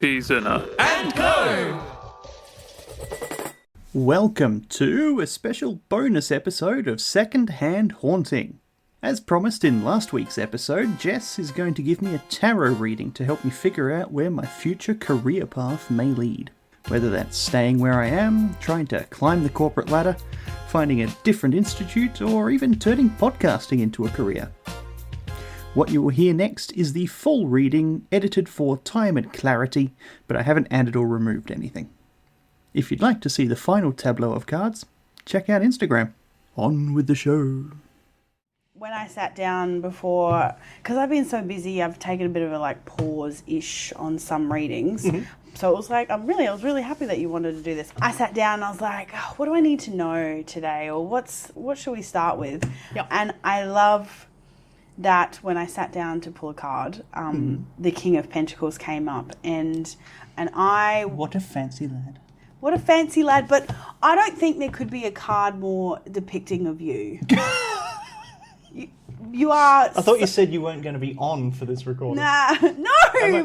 Seasoner and Co. Welcome to a special bonus episode of Second Hand Haunting. As promised in last week's episode, Jess is going to give me a tarot reading to help me figure out where my future career path may lead. Whether that's staying where I am, trying to climb the corporate ladder, finding a different institute, or even turning podcasting into a career. What you will hear next is the full reading, edited for time and clarity, but I haven't added or removed anything. If you'd like to see the final tableau of cards, check out Instagram. On with the show. When I sat down before, because I've been so busy, I've taken a bit of a pause-ish on some readings. Mm-hmm. So it was like, I was really happy that you wanted to do this. I sat down and I was like, oh, what do I need to know today? Or what should we start with? Yep. And I love that when I sat down to pull a card, the King of Pentacles came up and I... What a fancy lad. What a fancy lad, but I don't think there could be a card more depicting of you. You are... I thought you said you weren't going to be on for this recording. Nah, no,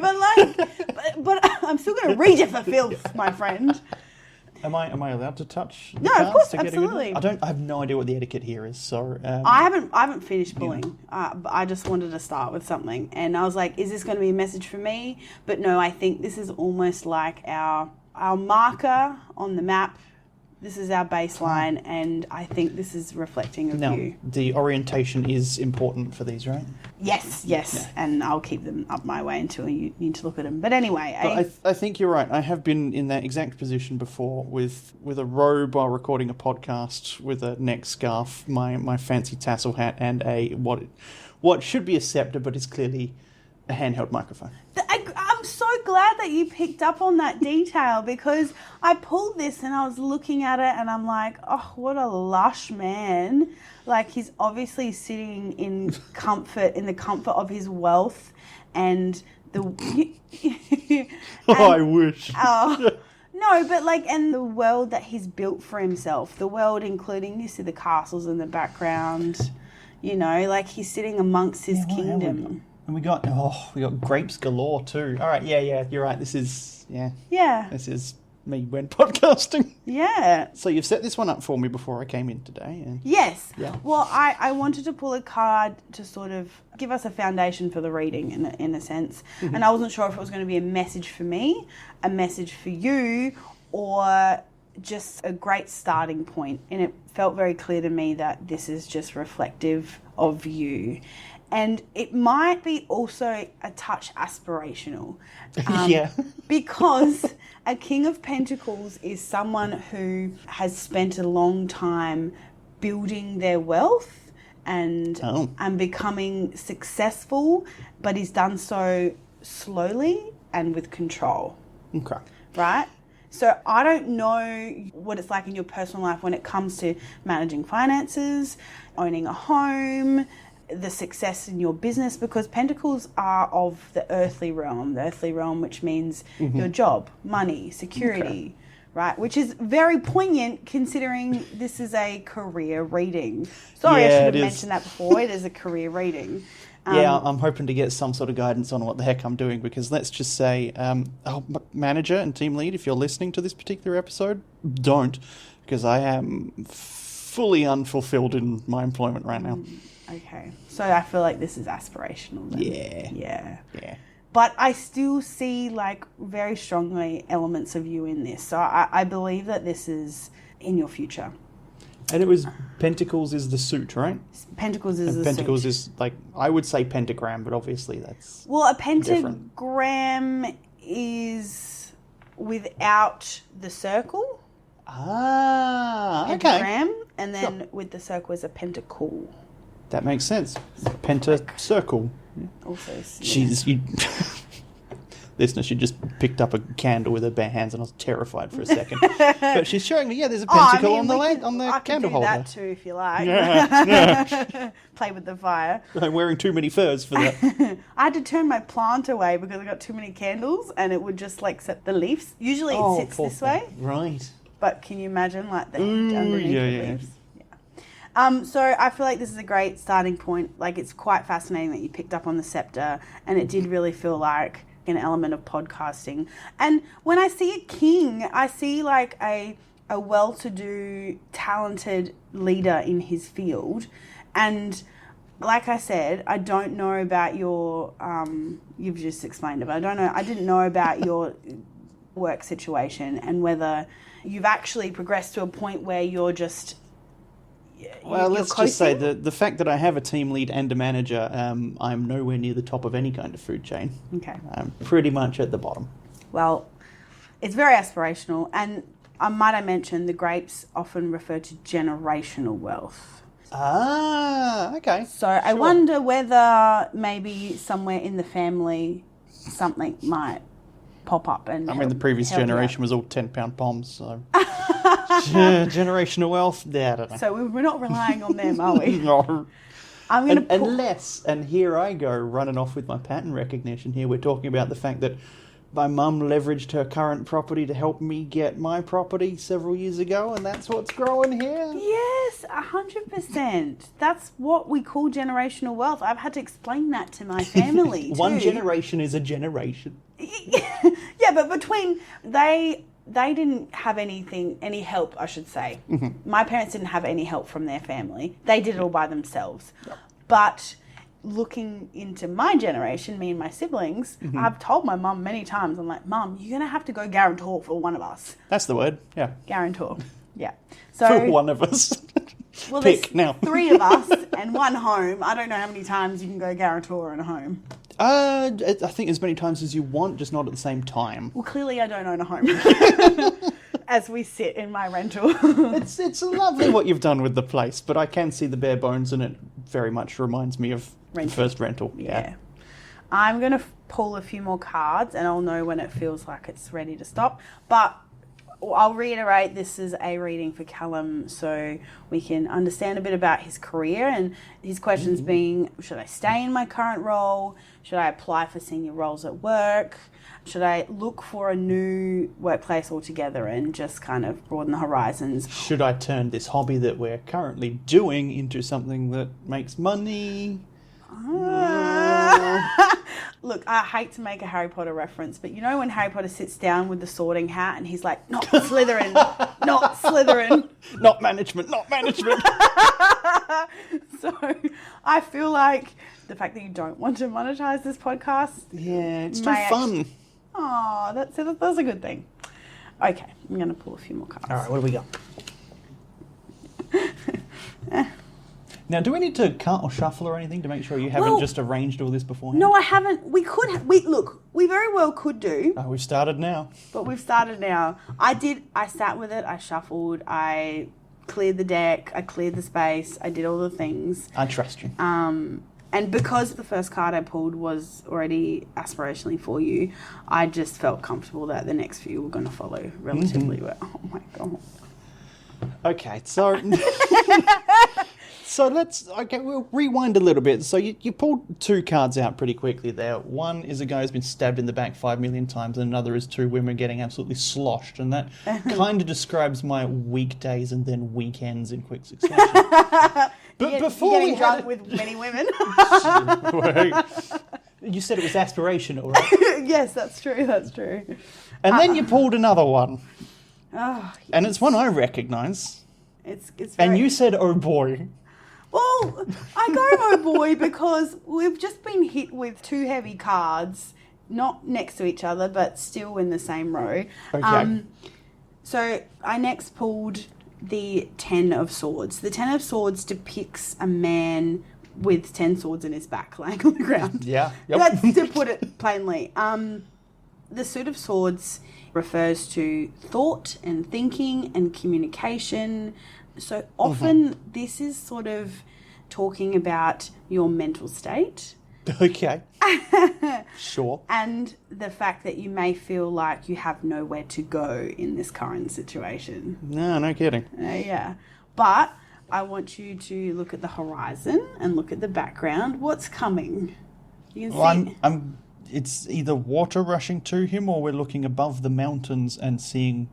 but I'm still going to read you for filth, my friend. Am I allowed to touch the No, cards of course, to get absolutely. I have no idea what the etiquette here is, so... I haven't finished pulling, but I just wanted to start with something. And I was like, is this going to be a message for me? But no, I think this is almost like our marker on the map. This is our baseline, and I think this is reflecting of you. The orientation is important for these, right? Yes, yeah. And I'll keep them up my way until you need to look at them. But anyway... I think you're right. I have been in that exact position before with a robe while recording a podcast, with a neck scarf, my fancy tassel hat, and what should be a scepter, but is clearly a handheld microphone. I'm so glad that you picked up on that detail, because I pulled this and I was looking at it and I'm like, oh, what a lush man. Like, he's obviously sitting in comfort, in the comfort of his wealth and the... I wish. No, but and the world that he's built for himself, the world including, you see the castles in the background, he's sitting amongst his kingdom. And we got grapes galore too. All right, yeah, you're right. This is this is me when podcasting. Yeah. So you've set this one up for me before I came in today. Yes. Yeah. Well, I wanted to pull a card to sort of give us a foundation for the reading in a sense, and I wasn't sure if it was going to be a message for me, a message for you, or just a great starting point. And it felt very clear to me that this is just reflective of you. And it might be also a touch aspirational. Because a King of Pentacles is someone who has spent a long time building their wealth and becoming successful, but he's done so slowly and with control. Okay. Right? So I don't know what it's like in your personal life when it comes to managing finances, owning a home, the success in your business, because pentacles are of the earthly realm which means your job, money, security, right? Which is very poignant considering this is a career reading. Sorry, I should have mentioned that before. It is a career reading. I'm hoping to get some sort of guidance on what the heck I'm doing, because let's just say, manager and team lead, if you're listening to this particular episode, don't, because I am fully unfulfilled in my employment right now. Okay. So I feel like this is aspirational then. Yeah. But I still see very strongly elements of you in this. So I believe that this is in your future. And it was Pentacles is the suit, right? Pentacles is and the Pentacles suit. is I would say pentagram, but obviously that's a pentagram is without the circle. Okay. Pentagram, and then with the circle is a pentacle. That makes sense. Pentacircle. Also, Listener, she just picked up a candle with her bare hands, and I was terrified for a second. But she's showing me, there's a pentacle on the candle holder. I can do that too if you like. Yeah. Play with the fire. I'm wearing too many furs for that. I had to turn my plant away because I got too many candles, and it would just set the leaves. Usually it sits this way. Right. But can you imagine the heat underneath the leaves? So I feel like this is a great starting point. It's quite fascinating that you picked up on the scepter, and it did really feel like an element of podcasting. And when I see a king, I see like a well-to-do, talented leader in his field. And like I said, I don't know about your, you've just explained it, but I didn't know about your work situation and whether you've actually progressed to a point where you're just... Well, let's just say the fact that I have a team lead and a manager, I'm nowhere near the top of any kind of food chain. Okay. I'm pretty much at the bottom. Well, it's very aspirational, and might I mention, the grapes often refer to generational wealth. Ah, okay. So I wonder whether maybe somewhere in the family something might pop up and the previous generation was all 10-pound bombs, so... generational wealth? Yeah, I don't know. So we're not relying on them, are we? No. I'm going to Unless, and here I go running off with my pattern recognition here, we're talking about the fact that my mum leveraged her current property to help me get my property several years ago, and that's what's growing here. Yes, 100%. That's what we call generational wealth. I've had to explain that to my family, too. One generation is a generation. Yeah, but between... They didn't have any help, I should say. Mm-hmm. My parents didn't have any help from their family. They did it all by themselves. Yep. But looking into my generation, me and my siblings, mm-hmm. I've told my mum many times, I'm like, Mum, you're going to have to go guarantor for one of us. That's the word, yeah. Guarantor, yeah. So for one of us. Well, Pick now. 3 of us and 1 home. I don't know how many times you can go guarantor in a home. I think as many times as you want, just not at the same time. Well, clearly I don't own a home. As we sit in my rental. It's lovely what you've done with the place, but I can see the bare bones, and it very much reminds me of the first rental. Yeah. I'm going to pull a few more cards, and I'll know when it feels like it's ready to stop. But I'll reiterate, this is a reading for Callum, so we can understand a bit about his career, and his questions being, should I stay in my current role? Should I apply for senior roles at work? Should I look for a new workplace altogether and just kind of broaden the horizons? Should I turn this hobby that we're currently doing into something that makes money? Look, I hate to make a Harry Potter reference, but you know when Harry Potter sits down with the sorting hat and he's like, not Slytherin, not Slytherin. Not management, not management. So I feel like the fact that you don't want to monetize this podcast... Yeah, it's too fun. Oh, that's a good thing. Okay, I'm going to pull a few more cards. All right, what do we got? Now, do we need to cut or shuffle or anything to make sure you haven't just arranged all this beforehand? No, I haven't. We could. We very well could do. Oh, we've started now. But we've started now. I sat with it. I shuffled. I cleared the deck. I cleared the space. I did all the things. I trust you. And because the first card I pulled was already aspirationally for you, I just felt comfortable that the next few were going to follow relatively well. Oh, my God. Okay, so... we'll rewind a little bit. So you pulled 2 cards out pretty quickly there. One is a guy who's been stabbed in the back 5 million times, and another is 2 women getting absolutely sloshed. And that kind of describes my weekdays and then weekends in quick succession. But before you're getting drunk with many women. You said it was aspirational, right? Yes, that's true. That's true. And then you pulled another one. Oh, yes. And it's one I recognise. It's and you said, oh boy. Well, I go, oh boy, because we've just been hit with 2 heavy cards, not next to each other, but still in the same row. Okay. So I next pulled the 10 of Swords. The 10 of Swords depicts a man with 10 swords in his back laying on the ground. Yeah. Yep. That's to put it plainly. The Suit of Swords refers to thought and thinking and communication. So often this is sort of talking about your mental state. Okay. Sure. And the fact that you may feel like you have nowhere to go in this current situation. No kidding. Yeah. But I want you to look at the horizon and look at the background. What's coming? You can see... It's either water rushing to him, or we're looking above the mountains and seeing,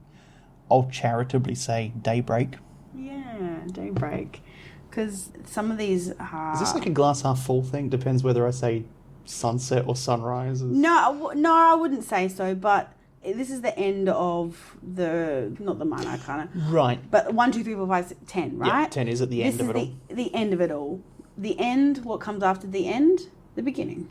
I'll charitably say, daybreak. Yeah, daybreak. Because some of these are... Is this like a glass half full thing? Depends whether I say sunset or sunrise. No, I wouldn't say so, but this is the end of not the minor arcana. Right. But 1, 2, 3, 4, 5, 6, 10, right? Yeah, 10 is at the end of it all. The end of it all. The end, what comes after the end? The beginning.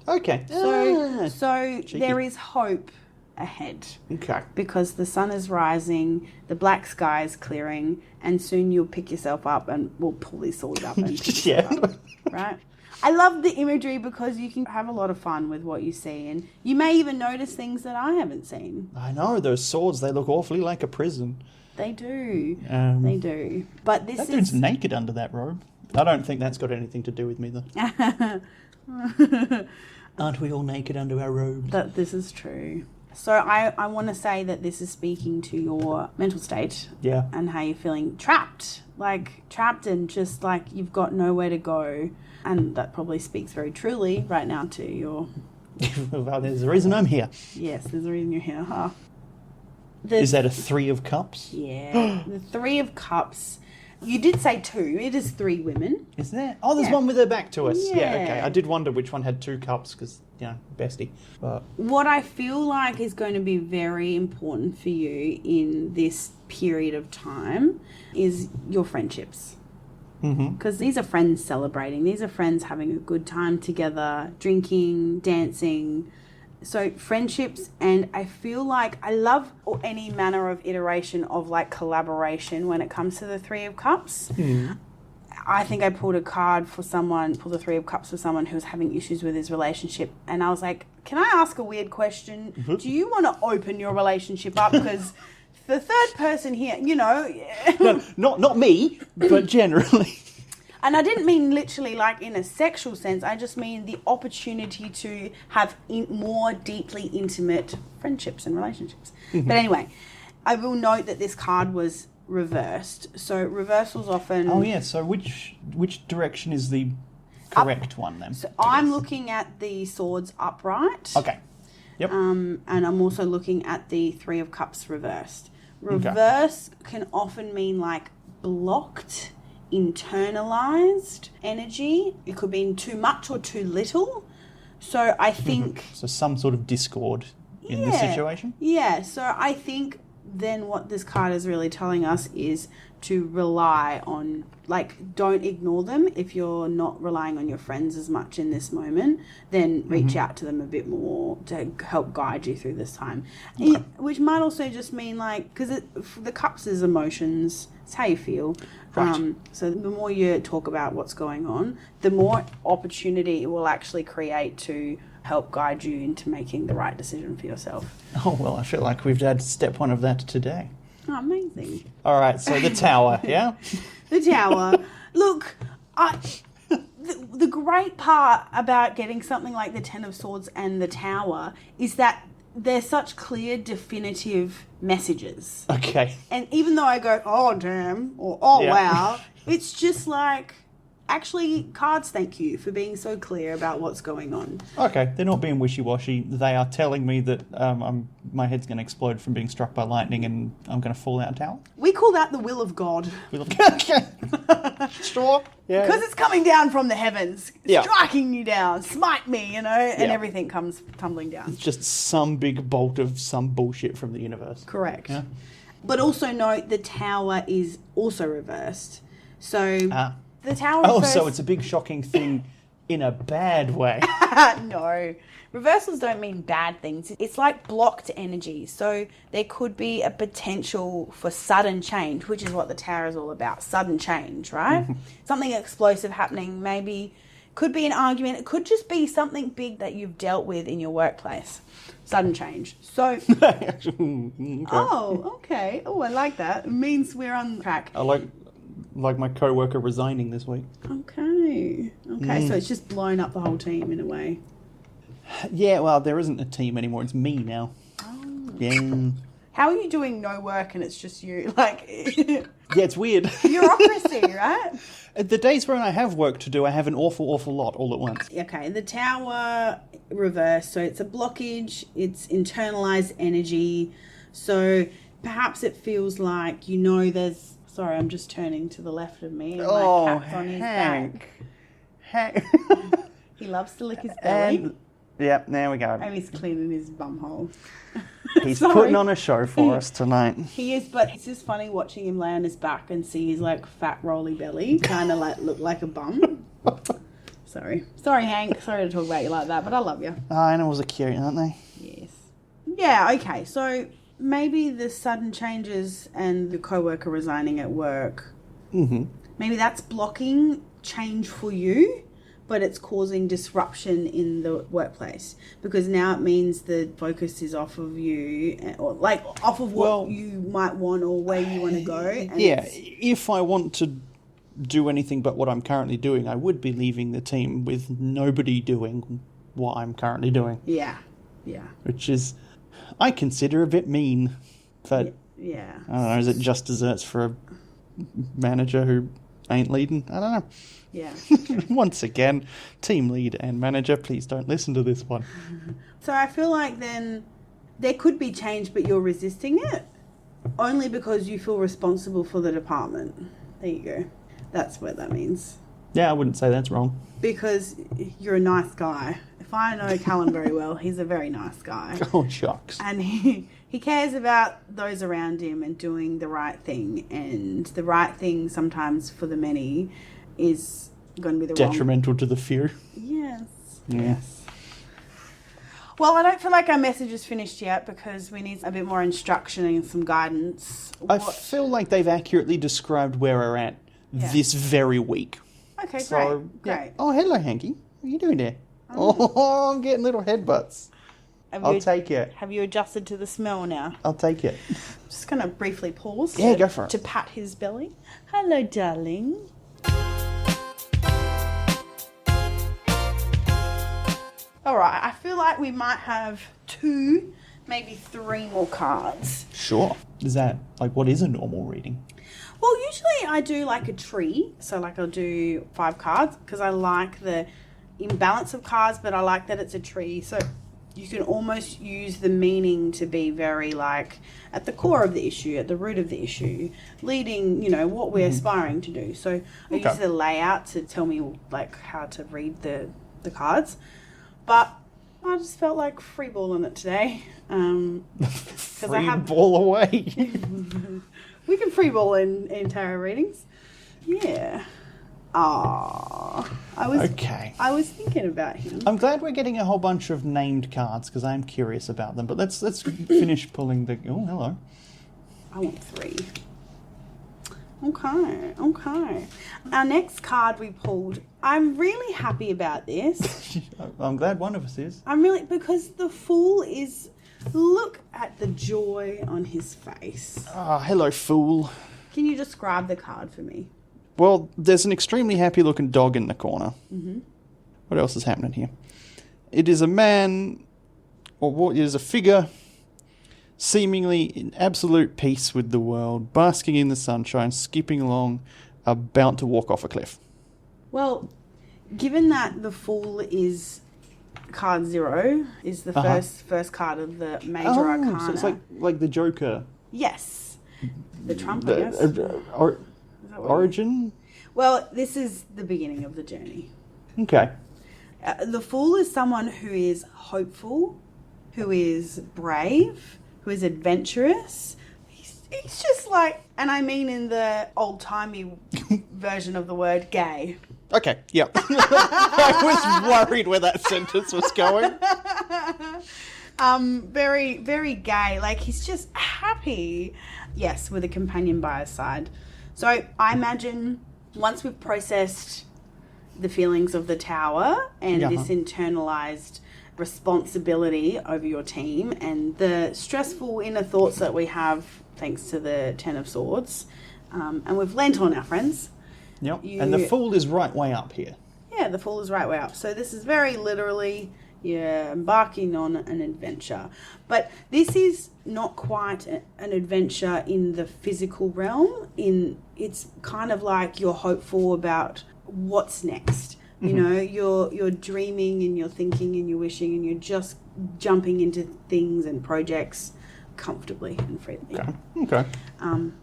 Okay. So cheeky. there is hope ahead. Okay. Because the sun is rising, the black sky is clearing, and soon you'll pick yourself up and we'll pull these swords up and pick yourself up, right? I love the imagery because you can have a lot of fun with what you see, and you may even notice things that I haven't seen. I know, those swords, they look awfully like a prison. They do. They do. But this that dude's naked under that robe. I don't think that's got anything to do with me, though. Aren't we all naked under our robes? This is true. So I want to say that this is speaking to your mental state. Yeah. And how you're feeling trapped. Like, trapped and just like you've got nowhere to go. And that probably speaks very truly right now to your... Well, there's a reason I'm here. Yes, there's a reason you're here, huh? Is that a 3 of cups? Yeah. The 3 of cups. You did say 2. It is 3 women. Is there? Oh, there's Yeah. one with her back to us. Yeah, Yeah. okay. I did wonder which one had 2 cups because, bestie. But What I feel like is going to be very important for you in this period of time is your friendships. Because these are friends celebrating. These are friends having a good time together, drinking, dancing. So friendships, and I feel like I love any manner of iteration of like collaboration when it comes to the 3 of Cups. I think I pulled the 3 of Cups for someone who was having issues with his relationship. And I was like, can I ask a weird question? Do you want to open your relationship up? Because the third person here, no, not me, but generally. And I didn't mean literally like in a sexual sense. I just mean the opportunity to have more deeply intimate friendships and relationships. But anyway, I will note that this card was reversed. So reversals often... Oh, yeah. So which direction is the correct one then? So I'm looking at the swords upright. Okay. Yep. And I'm also looking at the 3 of Cups reversed. Reverse can often mean like blocked, internalized energy. It could mean too much or too little. So I think... So some sort of discord in this situation? Yeah. So I think then what this card is really telling us is to rely on, like, don't ignore them. If you're not relying on your friends as much in this moment, then reach out to them a bit more to help guide you through this time. Okay. Which might also just mean, like, because the cups is emotions, it's how you feel. Right. So the more you talk about what's going on, the more opportunity it will actually create to help guide you into making the right decision for yourself. Oh, well, I feel like we've had step 1 of that today. Oh, amazing. All right, so the tower, yeah? The tower. Look, the great part about getting something like the 10 of Swords and the tower is that they're such clear, definitive messages. Okay. And even though I go, oh, damn, or oh, Yeah. wow, it's just like, actually, cards thank you for being so clear about what's going on. Okay, they're not being wishy-washy. They are telling me that my head's going to explode from being struck by lightning and I'm going to fall out a tower. We call that the will of God. Sure. Yeah. Because it's coming down from the heavens, Yeah. striking you down, smite me, and Yeah. everything comes tumbling down. It's just some big bolt of some bullshit from the universe. Correct. Yeah. But also note the tower is also reversed. So the tower Oh, refers... so it's a big shocking thing in a bad way. No. Reversals don't mean bad things. It's like blocked energy. So there could be a potential for sudden change, which is what the tower is all about. Sudden change, right? Something explosive happening. Maybe could be an argument. It could just be something big that you've dealt with in your workplace. Sudden change. So... Okay. Oh, okay. Oh, I like that. It means we're on track. I like my co-worker resigning this week. Okay. So it's just blown up the whole team in a way. Yeah, well, there isn't a team anymore. It's me now. Oh. Yeah. How are you doing no work and it's just you? Like, Yeah, it's weird. bureaucracy, right? The days when I have work to do, I have an awful lot all at once. Okay, the tower reverse. So it's a blockage. It's internalized energy. So perhaps it feels like, there's... Sorry, I'm just turning to the left of me and my cat's on his back. Hank. He loves to lick his belly. And, yeah, there we go. And he's cleaning his bumhole. He's Sorry. putting on a show for us tonight. He is, but it's just funny watching him lay on his back and see his like fat rolly belly kind of like look like a bum. Sorry, Hank. Sorry to talk about you like that, but I love you. Animals are cute, aren't they? Yes. Yeah. Okay. So maybe the sudden changes and the coworker resigning at work. Mm-hmm. Maybe that's blocking change for you, but it's causing disruption in the workplace because now it means the focus is off of you, or like off of what you might want or where you want to go. And yeah, if I want to do anything but what I'm currently doing, I would be leaving the team with nobody doing what I'm currently doing. Yeah. Which is, I consider a bit mean. But, yeah. I don't know, is it just desserts for a manager who ain't leading? I don't know. Yeah. Once again, team lead and manager, please don't listen to this one. So I feel like then there could be change, but you're resisting it only because you feel responsible for the department. There you go. That's what that means. Yeah, I wouldn't say that's wrong. Because you're a nice guy. If I know Callum very well, he's a very nice guy. Oh, shucks. And he cares about those around him and doing the right thing. And the right thing sometimes for the many is going to be the detrimental to the few. Yes. Yeah. Yes. Well, I don't feel like our message is finished yet because we need a bit more instruction and some guidance. I feel like they've accurately described where we're at this very week. Okay, So, great. yeah. Oh, hello, Hanky. What are you doing there? Oh, I'm getting little headbutts. I'll take it. Have you adjusted to the smell now? I'll take it. Just going to briefly pause. Yeah, go for it. To pat his belly. Hello, darling. All right, I feel like we might have 2, maybe 3 more cards. Sure. Is that, like, what is a normal reading? Well, usually I do like a tree. So, like, I'll do 5 cards because I like the imbalance of cards, but I like that it's a tree. So you can almost use the meaning to be very, like, at the core of the issue, at the root of the issue, leading, what we're aspiring to do. So I use the layout to tell me, like, how to read the cards. But I just felt like freeballing it today. Freeball away. We can freeball in tarot readings. Yeah. I was thinking about him. I'm glad we're getting a whole bunch of named cards because I'm curious about them. But let's finish pulling the... Oh, hello. I want 3. Okay. Our next card we pulled, I'm really happy about this. I'm glad one of us is. Because the Fool is... Look at the joy on his face. Hello, Fool. Can you describe the card for me? Well, there's an extremely happy-looking dog in the corner. Mm-hmm. What else is happening here? It is a man, or what is a figure, seemingly in absolute peace with the world, basking in the sunshine, skipping along, about to walk off a cliff. Well, given that the Fool is card 0, is the first card of the major arcana. So it's like the Joker. Yes. The Trump, I guess. Origin? Well, this is the beginning of the journey. Okay. The Fool is someone who is hopeful, who is brave, who is adventurous. He's just like, and I mean in the old-timey version of the word gay. Okay, yeah. I was worried where that sentence was going. Very, very gay. Like, he's just happy. Yes, with a companion by his side. So I imagine once we've processed the feelings of the tower and this internalized responsibility over your team and the stressful inner thoughts that we have thanks to the 10 of Swords, and we've lent on our friends. Yep. And the Fool is right way up here. Yeah, the Fool is right way up. So this is very literally... You're embarking on an adventure. But this is not quite an adventure in the physical realm. It's kind of like you're hopeful about what's next. Mm-hmm. You're dreaming and you're thinking and you're wishing and you're just jumping into things and projects comfortably and freely. Okay.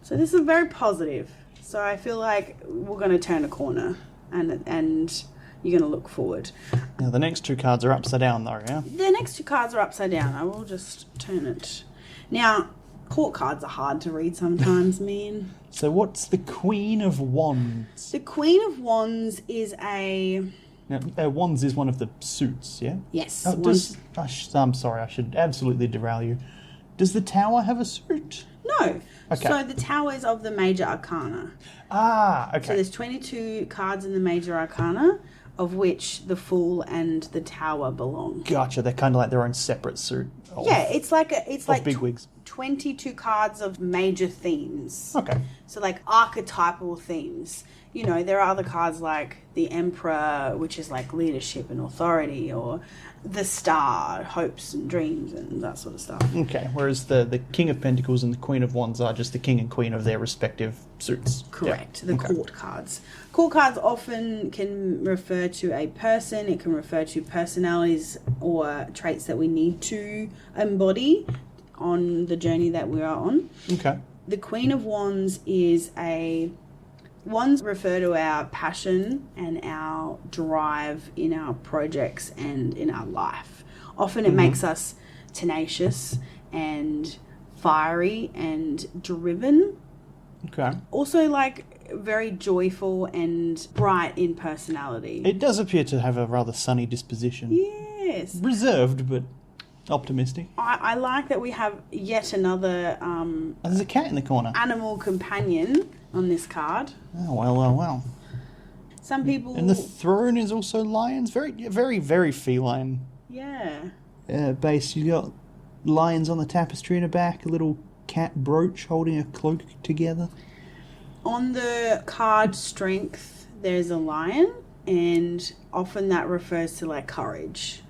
So this is very positive. So I feel like we're going to turn a corner and you're going to look forward. Now, the next two cards are upside down, though, yeah? The next two cards are upside down. I will just turn it. Now, court cards are hard to read sometimes, man. So what's the Queen of Wands? The Queen of Wands is a... Now, Wands is one of the suits, yeah? Yes. I'm sorry, I should absolutely derail you. Does the Tower have a suit? No. Okay. So the Tower is of the Major Arcana. Ah, okay. So there's 22 cards in the Major Arcana, of which the Fool and the Tower belong. Gotcha. They're kind of like their own separate suit. It's like bigwigs. 22 cards of major themes. Okay. So like archetypal themes. You know, there are other cards like the Emperor, which is like leadership and authority, or the Star, hopes and dreams and that sort of stuff. Okay, whereas the King of Pentacles and the Queen of Wands are just the King and Queen of their respective suits. Correct. Yeah. The court cards. Court cards often can refer to a person. It can refer to personalities or traits that we need to embody on the journey that we are on. Okay. The Queen of Wands is a... Wands refer to our passion and our drive in our projects and in our life. Often it makes us tenacious and fiery and driven. Okay. Also, like, very joyful and bright in personality. It does appear to have a rather sunny disposition. Yes. Reserved, but optimistic. I like that we have yet another There's a cat in the corner. animal companion on this card. Oh, well. Some people... And the throne is also lions. Very, very, very feline Yeah. base. You got lions on the tapestry in the back, a little cat brooch holding a cloak together. On the card strength, there's a lion, and often that refers to like courage.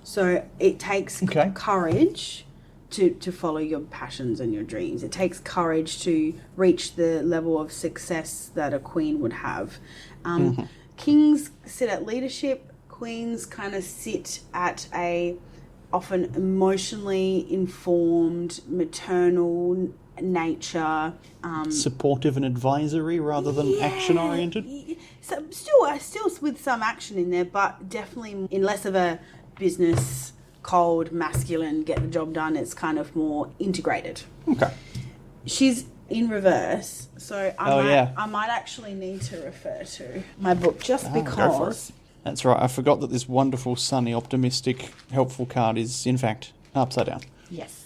So it takes courage to follow your passions and your dreams. It takes courage to reach the level of success that a queen would have. Kings sit at leadership. Queens kind of sit at a often emotionally informed, maternal nature. Supportive and advisory rather than action-oriented? So still with some action in there, but definitely in less of a business, cold, masculine, get the job done. It's kind of more integrated. Okay. She's in reverse, so I might actually need to refer to my book just because... That's right, I forgot that this wonderful, sunny, optimistic, helpful card is, in fact, upside down. Yes.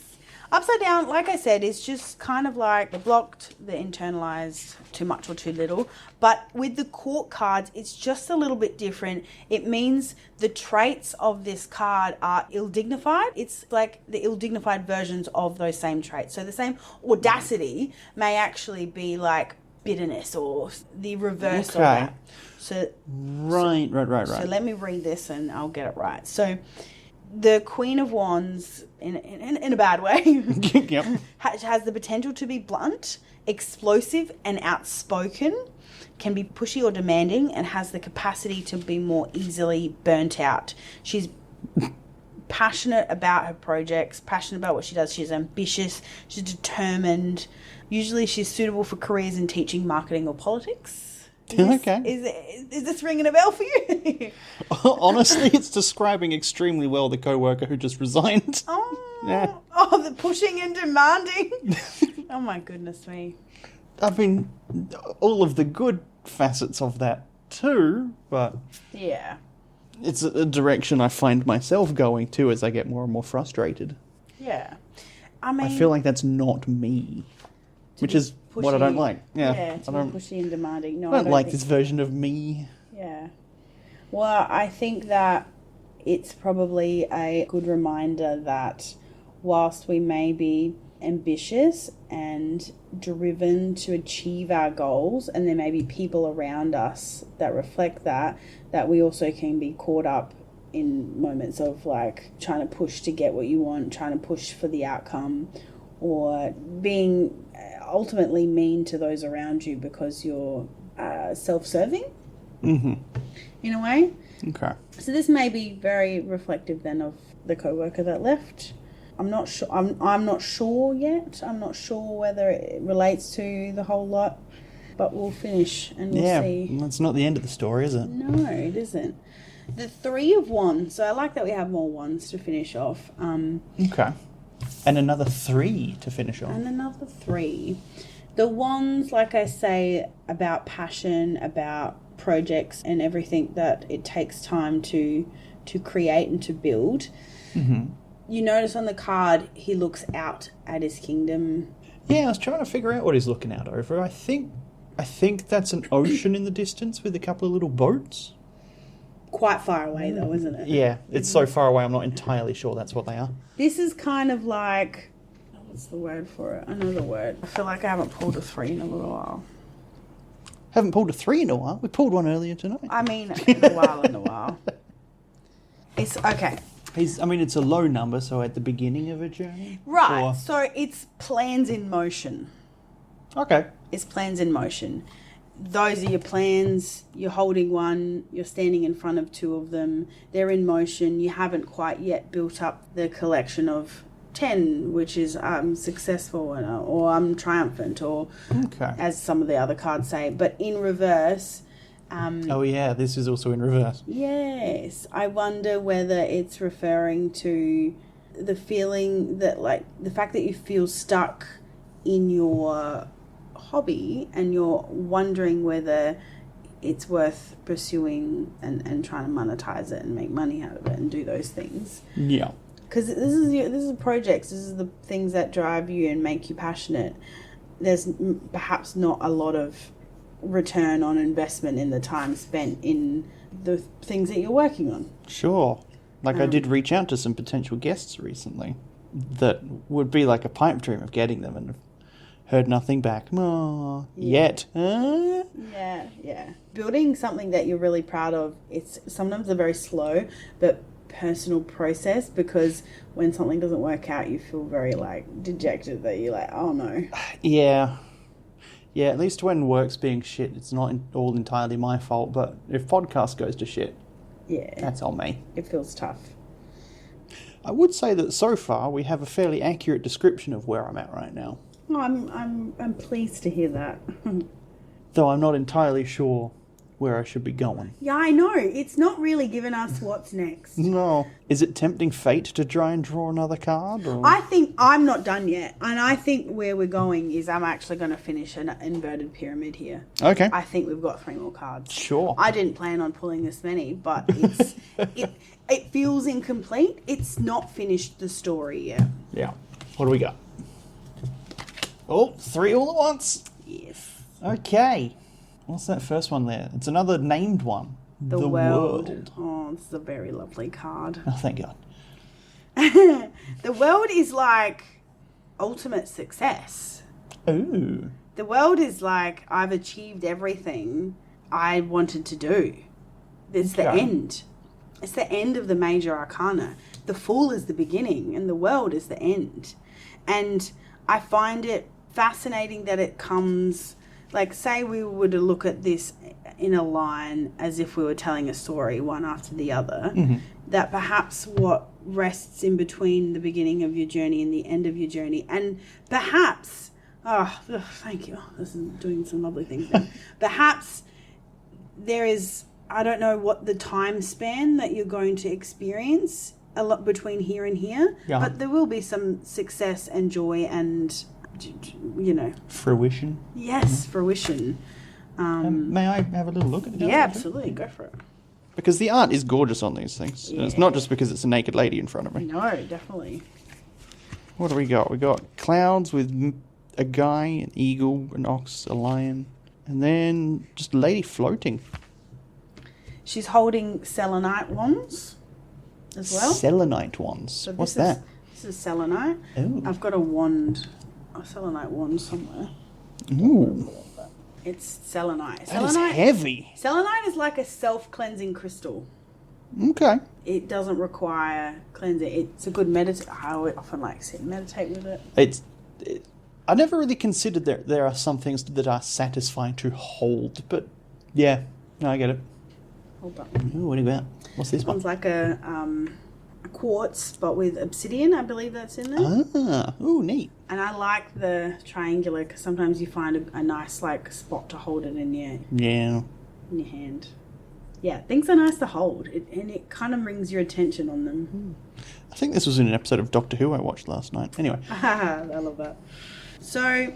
Upside down, like I said, is just kind of like the blocked, the internalized, too much or too little. But with the court cards, it's just a little bit different. It means the traits of this card are ill-dignified. It's like the ill-dignified versions of those same traits. So the same audacity may actually be like bitterness or the reverse of that. So Right. So let me read this and I'll get it right. So the Queen of Wands, in a bad way, Yep. has the potential to be blunt, explosive, and outspoken, can be pushy or demanding, and has the capacity to be more easily burnt out. She's passionate about her projects, passionate about what she does. She's ambitious, she's determined. Usually she's suitable for careers in teaching, marketing, or politics. Is this ringing a bell for you? Honestly, it's describing extremely well the co-worker who just resigned. The pushing and demanding. Oh my goodness me. I mean, all of the good facets of that too, but yeah, it's a direction I find myself going to as I get more and more frustrated. Yeah. I mean, I feel like that's not me, which is what I don't like. Yeah, to be pushy and demanding. No, I don't like this version of me. Yeah. Well, I think that it's probably a good reminder that whilst we may be ambitious and driven to achieve our goals, and there may be people around us that reflect that we also can be caught up in moments of like trying to push to get what you want, trying to push for the outcome, or being ultimately mean to those around you because you're self-serving in a way. Okay. So this may be very reflective then of the co-worker that left. I'm not sure. I'm not sure yet. I'm not sure whether it relates to the whole lot. But we'll finish and we'll see. Yeah, that's not the end of the story, is it? No, it isn't. The Three of Wands. So I like that we have more wands to finish off. Okay. And another 3 to finish off. And another 3. The wands, like I say, about passion, about projects and everything that it takes time to create and to build. Mm-hmm. You notice on the card, he looks out at his kingdom. Yeah, I was trying to figure out what he's looking out over. I think that's an ocean in the distance with a couple of little boats. Quite far away, though, isn't it? Yeah, it's so far away, I'm not entirely sure that's what they are. This is kind of like... What's the word for it? I know the word. I feel like I haven't pulled a 3 in a little while. Haven't pulled a 3 in a while. We pulled one earlier tonight. I mean, in a while. It's okay. It's a low number, so at the beginning of a journey? Right, Or... so it's plans in motion. Okay. It's plans in motion. Those are your plans. You're holding one. You're standing in front of 2 of them. They're in motion. You haven't quite yet built up the collection of 10, which is successful or I'm triumphant, or as some of the other cards say. But in reverse... this is also in reverse. Yes. I wonder whether it's referring to the feeling that, like, the fact that you feel stuck in your hobby and you're wondering whether it's worth pursuing and trying to monetize it and make money out of it and do those things. Yeah. Because this is projects, this is the things that drive you and make you passionate. There's perhaps not a lot of return on investment in the time spent in the things that you're working on. Sure. Like I did reach out to some potential guests recently that would be like a pipe dream of getting them, and heard nothing back. Yet. Yeah. Building something that you're really proud of, it's sometimes a very slow but personal process, because when something doesn't work out, you feel very like dejected that you're like, oh no. Yeah. Yeah, at least when work's being shit, it's not all entirely my fault, but if podcast goes to shit, that's on me. It feels tough. I would say that so far we have a fairly accurate description of where I'm at right now. Oh, I'm pleased to hear that. Though I'm not entirely sure where I should be going. Yeah, I know. It's not really giving us what's next. No. Is it tempting fate to try and draw another card? Or? I think I'm not done yet. And I think where we're going is I'm actually going to finish an inverted pyramid here. Okay. I think we've got 3 more cards. Sure. I didn't plan on pulling this many, but it feels incomplete. It's not finished the story yet. Yeah. What do we got? Oh, 3 all at once. Yes. Okay. What's that first one there? It's another named one. The World. Oh, it's a very lovely card. Oh, thank God. The World is like ultimate success. Ooh. The World is like, I've achieved everything I wanted to do. It's the end. It's the end of the major arcana. The Fool is the beginning and the World is the end. And I find it fascinating that it comes... Like, say we were to look at this in a line as if we were telling a story, one after the other, that perhaps what rests in between the beginning of your journey and the end of your journey, and perhaps, thank you, this is doing some lovely things there. Perhaps there is, I don't know what the time span that you're going to experience a lot between here and here, but there will be some success and joy and... fruition. Yes, fruition. May I have a little look at it? Yeah, absolutely. Go for it. Because the art is gorgeous on these things. Yeah. It's not just because it's a naked lady in front of me. No, definitely. What do we got? We got clouds with a guy, an eagle, an ox, a lion, and then just a lady floating. She's holding selenite wands as well. Selenite wands. So what's that? This is selenite. Ooh. I've got a wand. A selenite wand somewhere. Ooh. It's selenite. That is heavy. Selenite is like a self-cleansing crystal. Okay. It doesn't require cleansing. It's a good meditate. I often like to sit and meditate with it. I never really considered there are some things that are satisfying to hold, but yeah, no, I get it. Hold on. Ooh, what do you got? What's this one? One's like a quartz, but with obsidian. I believe that's in there. Ah, ooh, neat. And I like the triangular because sometimes you find a nice like spot to hold it in your hand. Yeah, things are nice to hold, and it kind of brings your attention on them. I think this was in an episode of Doctor Who I watched last night. Anyway. I love that. So...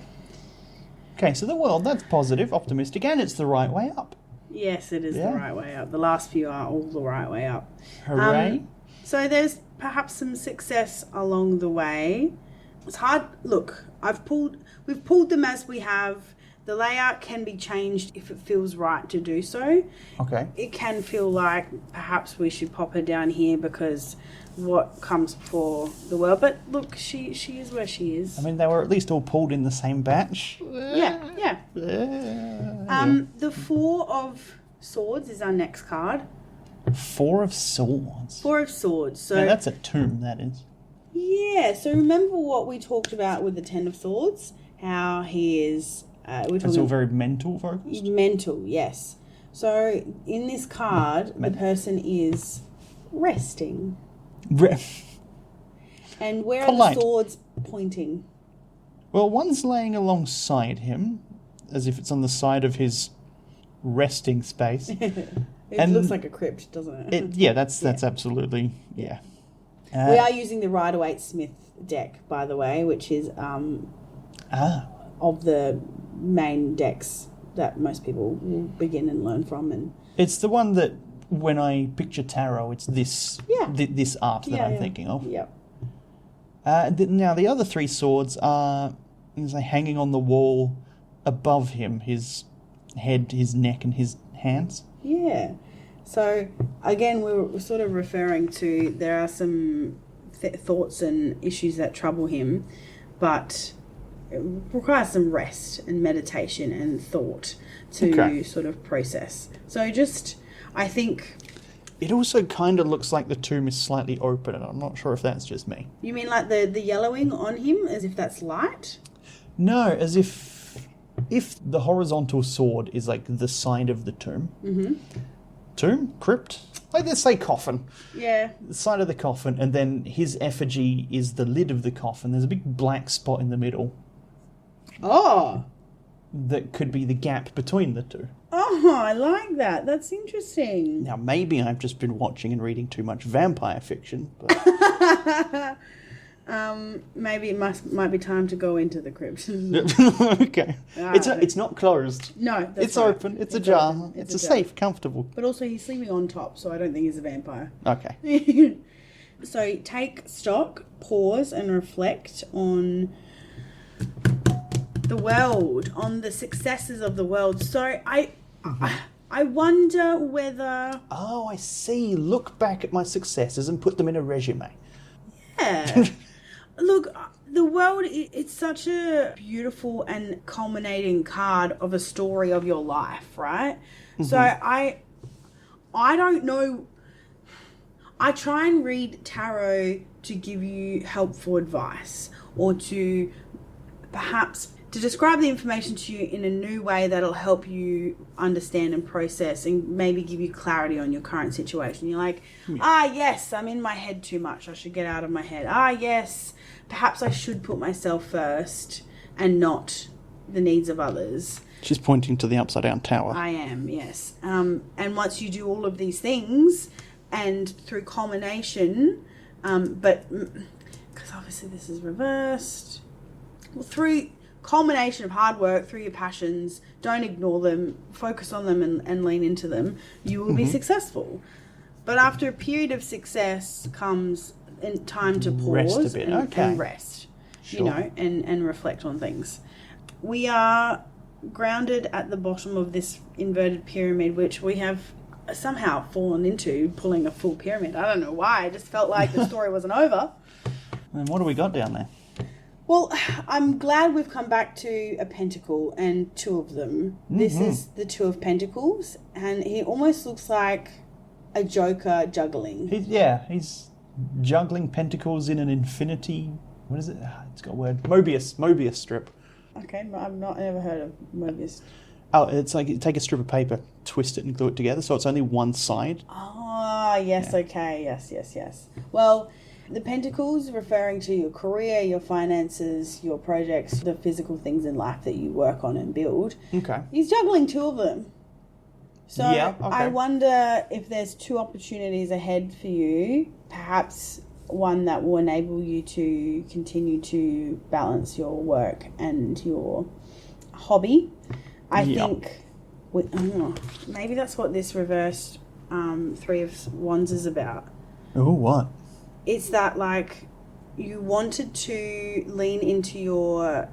Okay, so the world, that's positive, optimistic, and it's the right way up. Yes, it is the right way up. The last few are all the right way up. Hooray. So there's perhaps some success along the way. It's hard. Look, we've pulled them as we have. The layout can be changed if it feels right to do so. Okay. It can feel like perhaps we should pop her down here because what comes before the world. But look, she is where she is. I mean, they were at least all pulled in the same batch. Yeah. The Four of Swords is our next card. Four of Swords. Four of Swords. So now that's a tomb, that is. Yeah. So remember what we talked about with the Ten of Swords? How he is... it's all very mental focused? Mental, yes. So in this card, the person is resting. And where are the swords pointing? Well, one's laying alongside him, as if it's on the side of his resting space. It looks like a crypt, doesn't it? That's absolutely, yeah. We are using the Rider-Waite-Smith deck, by the way, which is of the main decks that most people will begin and learn from. And it's the one that, when I picture tarot, it's this this art that I'm thinking of. Yeah. Now, the other three swords are hanging on the wall above him, his head, his neck, and his hands. Yeah. So, again, we're sort of referring to there are some thoughts and issues that trouble him, but it requires some rest and meditation and thought to sort of process. So I think... It also kind of looks like the tomb is slightly open, and I'm not sure if that's just me. You mean like the yellowing on him, as if that's light? No, as if the horizontal sword is like the side of the tomb. Mm-hmm. Tomb? Crypt? Let's say coffin. Yeah. The side of the coffin, and then his effigy is the lid of the coffin. There's a big black spot in the middle. Oh! That could be the gap between the two. Oh, I like that. That's interesting. Now, maybe I've just been watching and reading too much vampire fiction. But... maybe it might be time to go into the crypt. Okay. It's not closed. No, it's open. It's ajar. It's a safe, comfortable. But also he's sleeping on top, so I don't think he's a vampire. Okay. So take stock, pause, and reflect on the world, on the successes of the world. So I wonder whether... Oh, I see. Look back at my successes and put them in a resume. Yeah. Look, the world, it's such a beautiful and culminating card of a story of your life, right? Mm-hmm. So I don't know. I try and read tarot to give you helpful advice or to perhaps to describe the information to you in a new way that'll help you understand and process and maybe give you clarity on your current situation. You're like, yes, I'm in my head too much. I should get out of my head. Yes, perhaps I should put myself first and not the needs of others. She's pointing to the upside down tower. I am, yes. And once you do all of these things and through culmination, but because obviously this is reversed, through culmination of hard work, through your passions, don't ignore them, focus on them and lean into them, you will be successful. But after a period of success comes time to pause and rest, sure. and reflect on things. We are grounded at the bottom of this inverted pyramid, which we have somehow fallen into pulling a full pyramid. I don't know why. I just felt like the story wasn't over. And what do we got down there? Well, I'm glad we've come back to a pentacle and two of them. Mm-hmm. This is the Two of Pentacles, and he almost looks like a Joker juggling. He's juggling pentacles in an infinity... What is it? It's got a word. Mobius strip. Okay, I've never heard of Mobius. Oh, it's like you take a strip of paper, twist it and glue it together, so it's only one side. Oh, yes, Yeah. okay, yes. Well, the pentacles referring to your career, your finances, your projects, the physical things in life that you work on and build. Okay. He's juggling two of them. So Yeah, okay. I wonder if there's two opportunities ahead for you, perhaps one that will enable you to continue to balance your work and your hobby. I think maybe that's what this reversed Three of Wands is about. Oh, what? It's that, like, you wanted to lean into your...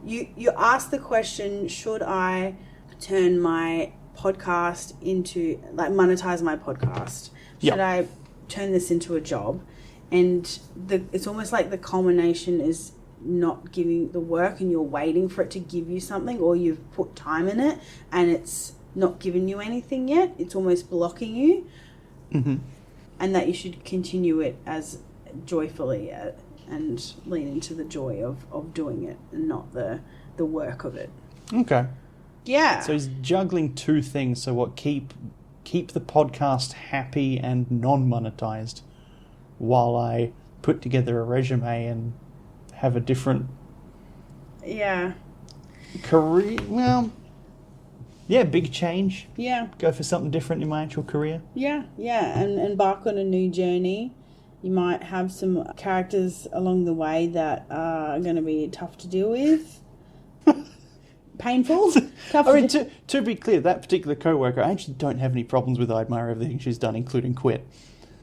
You asked the question, should I turn my podcast into... like, monetize my podcast? Should I turn this into a job? And it's almost like the culmination is not giving the work and you're waiting for it to give you something, or you've put time in it and it's not given you anything yet. It's almost blocking you. Mm-hmm. And that you should continue it as joyfully and lean into the joy of doing it and not the work of it. Okay. Yeah. So he's juggling two things. So what, keep the podcast happy and non-monetized while I put together a resume and have a different career. Well, yeah, big change. Yeah. Go for something different in my actual career. Yeah. And embark on a new journey. You might have some characters along the way that are going to be tough to deal with. Painful. Tough. I mean, to be clear, that particular co-worker, I actually don't have any problems with. I admire everything she's done, including quit.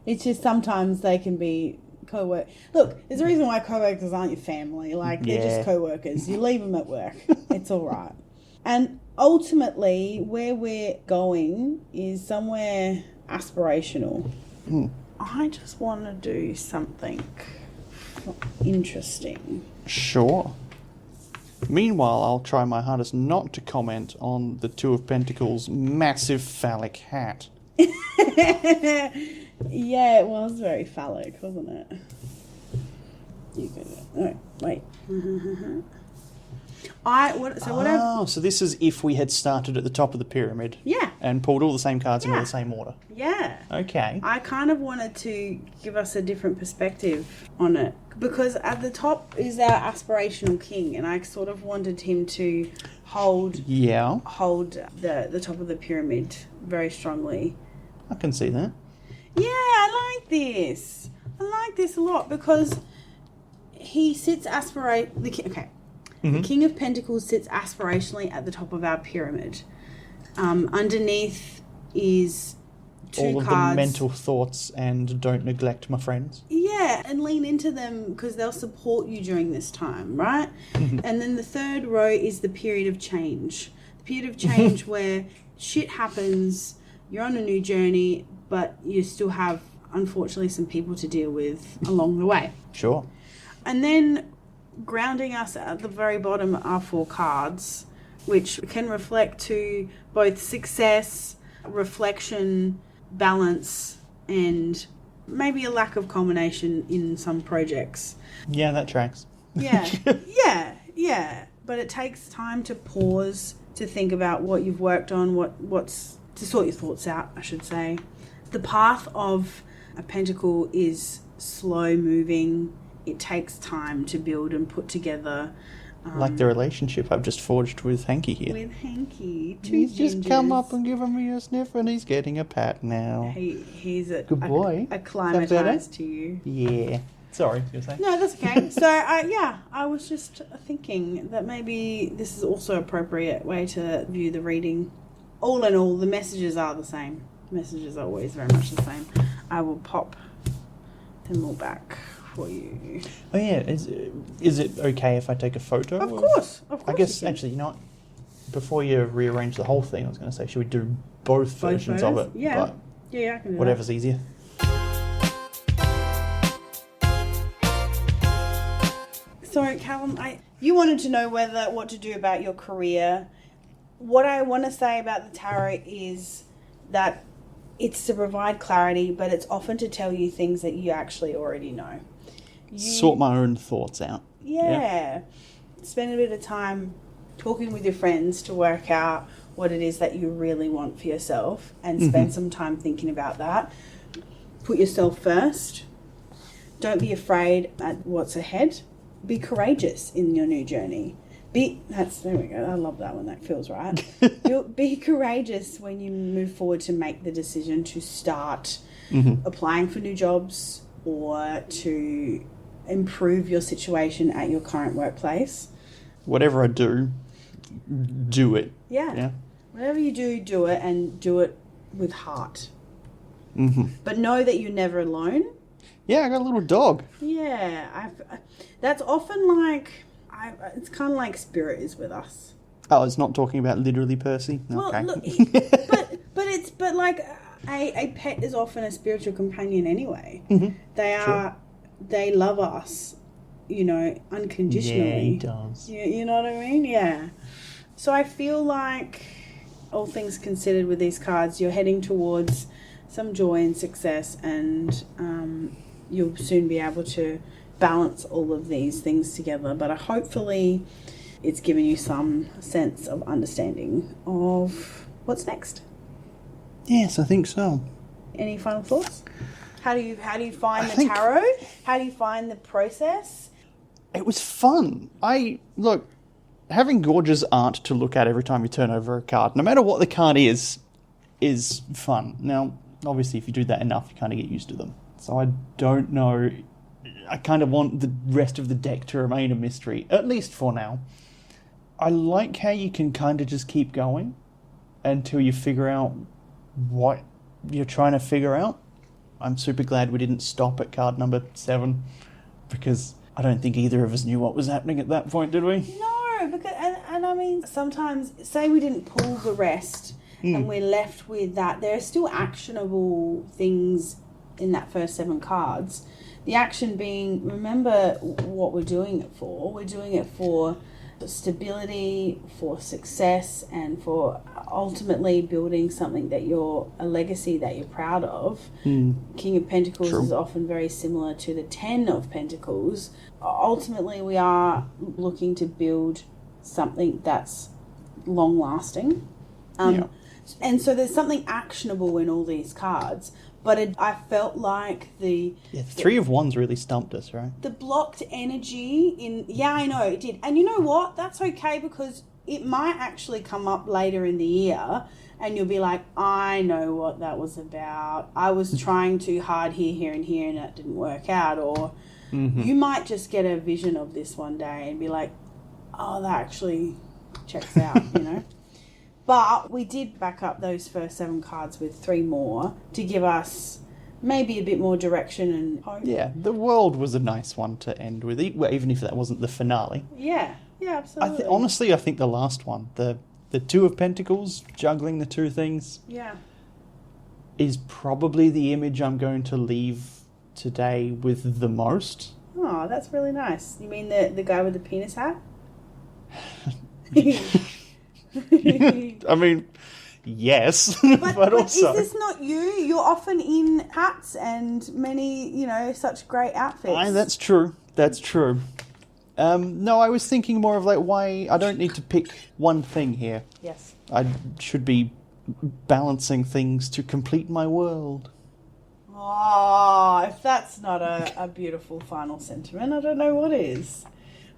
It's just sometimes they can be co-work. Look, there's a reason why co-workers aren't your family. Like, they're just co-workers. You leave them at work. It's all right. And ultimately, where we're going is somewhere aspirational. I just want to do something interesting. Sure. Meanwhile, I'll try my hardest not to comment on the Two of Pentacles' massive phallic hat. Yeah, it was very phallic, wasn't it? You could. Oh, wait. So this is if we had started at the top of the pyramid. Yeah. And pulled all the same cards in all the same order. Yeah. Okay. I kind of wanted to give us a different perspective on it, because at the top is our aspirational king, and I sort of wanted him to hold the top of the pyramid very strongly. I can see that. Yeah, I like this. I like this a lot because he sits The King of Pentacles sits aspirationally at the top of our pyramid. Underneath is two all of cards. the mental thoughts and don't neglect my friends. Yeah, and lean into them because they'll support you during this time, right? And then the third row is the period of change. The period of change where shit happens, you're on a new journey, but you still have, unfortunately, some people to deal with along the way. Sure. And then grounding us at the very bottom are 4 cards, which can reflect to both success, reflection, balance, and maybe a lack of culmination in some projects. Yeah, that tracks. Yeah. But it takes time to pause, to think about what you've worked on, what's to sort your thoughts out, I should say. The path of a pentacle is slow moving. It takes time to build and put together. Like the relationship I've just forged with Hanky here. With Hanky. He's just come up and given me a sniff and he's getting a pat now. He's Good boy. acclimatized to you. Yeah. Sorry, you were saying? No, that's okay. So, I was just thinking that maybe this is also an appropriate way to view the reading. All in all, the messages are the same. Messages are always very much the same. I will pop them all back for you. Oh yeah, is it okay if I take a photo? Of course. I guess actually, you know what? Before you rearrange the whole thing, I was going to say, should we do both versions of it? Yeah. But Yeah, I can do whatever's easier. So, Callum, you wanted to know what to do about your career. What I want to say about the tarot is that it's to provide clarity, but it's often to tell you things that you actually already know. Sort my own thoughts out. Yeah. Spend a bit of time talking with your friends to work out what it is that you really want for yourself, and spend some time thinking about that. Put yourself first. Don't be afraid at what's ahead. Be courageous in your new journey. There we go. I love that one. That feels right. Be courageous when you move forward to make the decision to start applying for new jobs or to improve your situation at your current workplace. Whatever I do it. Yeah. Whatever you do it, and do it with heart. But know that you're never alone. Yeah, I got a little dog. Yeah, that's often like, it's kind of like spirit is with us. Oh, it's not talking about literally Percy? Well, Okay. look, but like a pet is often a spiritual companion anyway. They love us, unconditionally. Yeah, he does. You know what I mean? Yeah. So I feel like, all things considered with these cards, you're heading towards some joy and success, and you'll soon be able to balance all of these things together. But hopefully it's given you some sense of understanding of what's next. Yes, I think so. Any final thoughts? How do you find the tarot? How do you find the process? It was fun. Having gorgeous art to look at every time you turn over a card, no matter what the card is fun. Now, obviously, if you do that enough, you kind of get used to them. So I don't know. I kind of want the rest of the deck to remain a mystery, at least for now. I like how you can kind of just keep going until you figure out what you're trying to figure out. I'm super glad we didn't stop at card number 7, because I don't think either of us knew what was happening at that point, did we? No, because and I mean, sometimes, say we didn't pull the rest and we're left with that, there are still actionable things in that first 7 cards. The action being, remember what we're doing it for. We're doing it for stability, for success, and for ultimately building something a legacy that you're proud of. King of Pentacles is often very similar to the 10 of Pentacles. Ultimately, we are looking to build something that's long lasting. And so there's something actionable in all these cards. But I felt like the 3 of Wands really stumped us, right? The blocked energy I know, it did. And you know what? That's okay, because it might actually come up later in the year and you'll be like, I know what that was about. I was trying too hard here, and here, and that didn't work out. Or you might just get a vision of this one day and be like, oh, that actually checks out, But we did back up those first 7 cards with 3 more to give us maybe a bit more direction and hope. Yeah, the world was a nice one to end with, even if that wasn't the finale. Yeah, absolutely. Honestly, I think the last one, the 2 of Pentacles, juggling the 2 things, is probably the image I'm going to leave today with the most. Oh, that's really nice. You mean the guy with the penis hat? I mean, yes, but also... is this not you? You're often in hats and many, such great outfits. That's true. No, I was thinking more of like, why I don't need to pick one thing here. Yes. I should be balancing things to complete my world. Oh, if that's not a beautiful final sentiment, I don't know what is.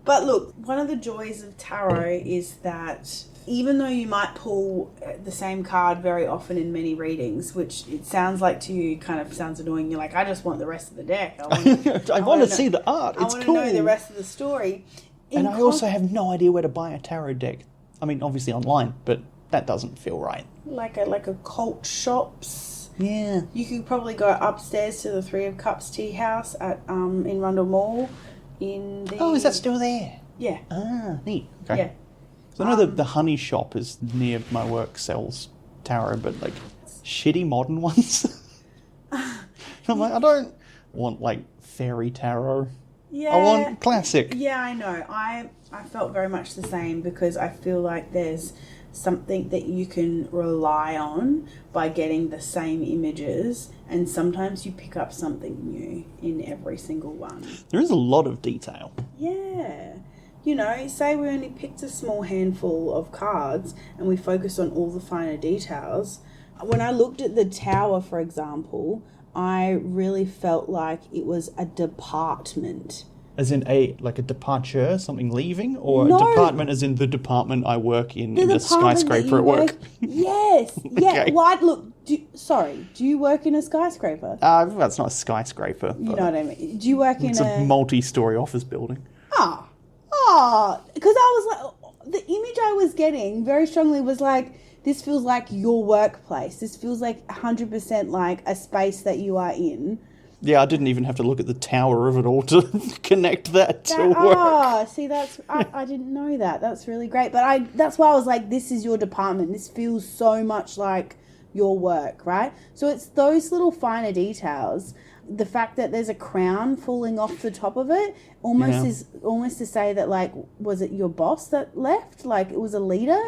But look, one of the joys of tarot is that even though you might pull the same card very often in many readings, which it sounds like to you kind of sounds annoying, you're like, I just want the rest of the deck. I want to see the art. It's cool. I want to know the rest of the story. And I also have no idea where to buy a tarot deck. I mean, obviously online, but that doesn't feel right. Like a cult shops. Yeah. You could probably go upstairs to the 3 of Cups tea house at in Rundle Mall. Is that still there? Yeah. Ah, neat. Okay. Yeah. So I know that the honey shop is near my work, sells tarot, but like shitty modern ones. I'm like, I don't want like fairy tarot. Yeah. I want classic. Yeah, I know. I felt very much the same, because I feel like there's something that you can rely on by getting the same images, and sometimes you pick up something new in every single one. There is a lot of detail. Yeah. Say we only picked a small handful of cards and we focused on all the finer details. When I looked at the tower, for example, I really felt like it was a department. As in a departure, something leaving? Or No. a department as in the department I work in a department skyscraper at work? Yes. Yeah. Okay. Well, look, do you work in a skyscraper? Well, it's not a skyscraper. You know what I mean? Do you work in It's a multi-storey office building. Because I was like, the image I was getting very strongly was like, this feels like your workplace. This feels like 100% like a space that you are in. Yeah, I didn't even have to look at the tower of it all to connect that to work. See, I didn't know that. That's really great. But that's why I was like, this is your department. This feels so much like your work, right? So it's those little finer details. The fact that there's a crown falling off the top of it is almost to say that, like, was it your boss that left? Like, it was a leader?